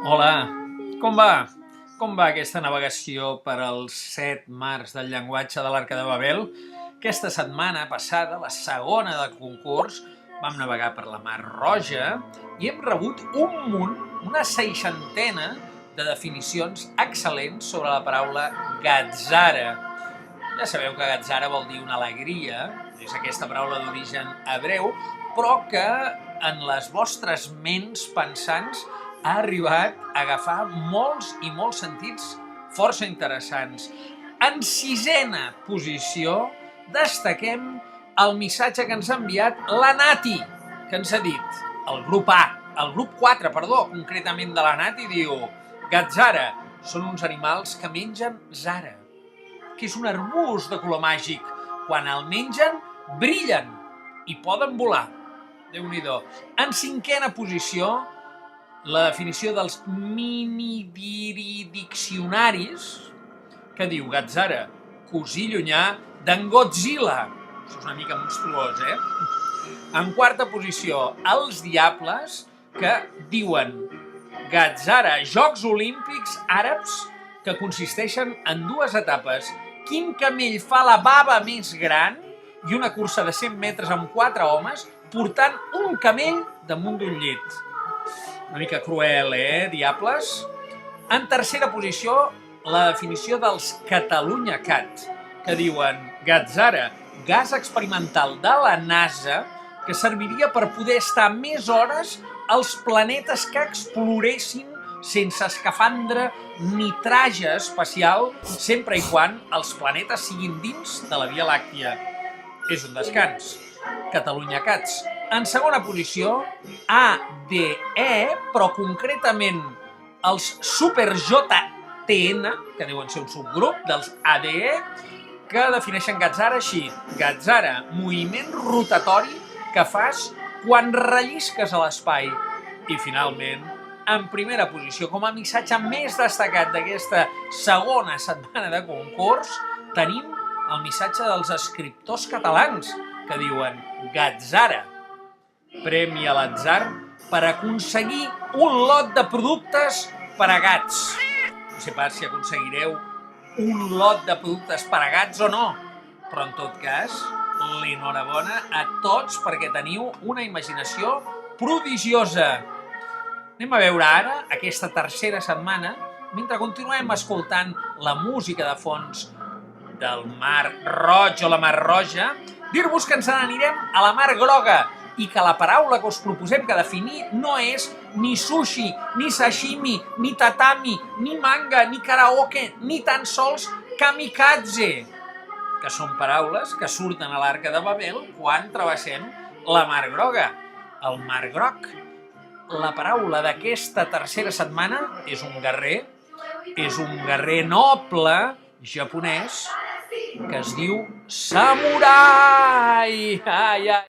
Hola, com va? Com va aquesta navegació per als 7 mars del llenguatge de l'Arca de Babel? Aquesta setmana passada, la segona del concurs, vam navegar per la Mar Roja i hem rebut un munt, una seixantena de definicions excel·lents sobre la paraula gatzara. Ja sabeu que gatzara vol dir una alegria, és aquesta paraula d'origen hebreu, però que en les vostres ments pensants ha arribat a agafar molts i molts sentits força interessants. En sisena posició destaquem el missatge que ens ha enviat la Nati, que ens ha dit, el grup 4, concretament de la Nati, diu: gatzara són uns animals que mengen zara, que és un arbust de color màgic. Quan el mengen, brillen i poden volar. Déu-n'hi-do. En cinquena posició, la definició dels minidiridiccionaris, que diu gatzara, cosí llunyà d'en Godzilla. Això és una mica monstruós, En quarta posició, els diables, que diuen gatzara, Jocs Olímpics Àrabs, que consisteixen en 2 etapes. Quin camell fa la baba més gran i una cursa de 100 metres amb 4 homes portant un camell damunt d'un llit. Una mica cruel, diables? En tercera posició, la definició dels Catalunya Cat, que diuen gatzara, gas experimental de la NASA que serviria per poder estar més hores als planetes que exploressin sense escafandra ni traje espacial, sempre i quan els planetes siguin dins de la Via Làctia. És un descans. Catalunya Cats. En segona posició, ADE, però concretament els Super JTN, que deuen ser un subgrup dels ADE, que defineixen gatzara així: gatzara, moviment rotatori que fas quan rellisques a l'espai. I finalment, en primera posició, com a missatge més destacat d'aquesta segona setmana de concurs, tenim el missatge dels escriptors catalans, que diuen gatzara, premi a l'atzar per aconseguir un lot de productes per a gats. No sé pas si aconseguireu un lot de productes per a gats o no, però en tot cas, l'enhorabona a tots perquè teniu una imaginació prodigiosa. Anem a veure ara, aquesta tercera setmana, mentre continuem escoltant la música de fons del Mar Roig o la Mar Roja, dir-vos que ens n'anirem a la Mar Groga i que la paraula que us proposem que definir no és ni sushi, ni sashimi, ni tatami, ni manga, ni karaoke, ni tan sols kamikaze, que són paraules que surten a l'Arca de Babel quan travessem la Mar Groga, el Mar Groc. La paraula d'aquesta tercera setmana és un guerrer noble japonès que es diu samurai. Ai, ai.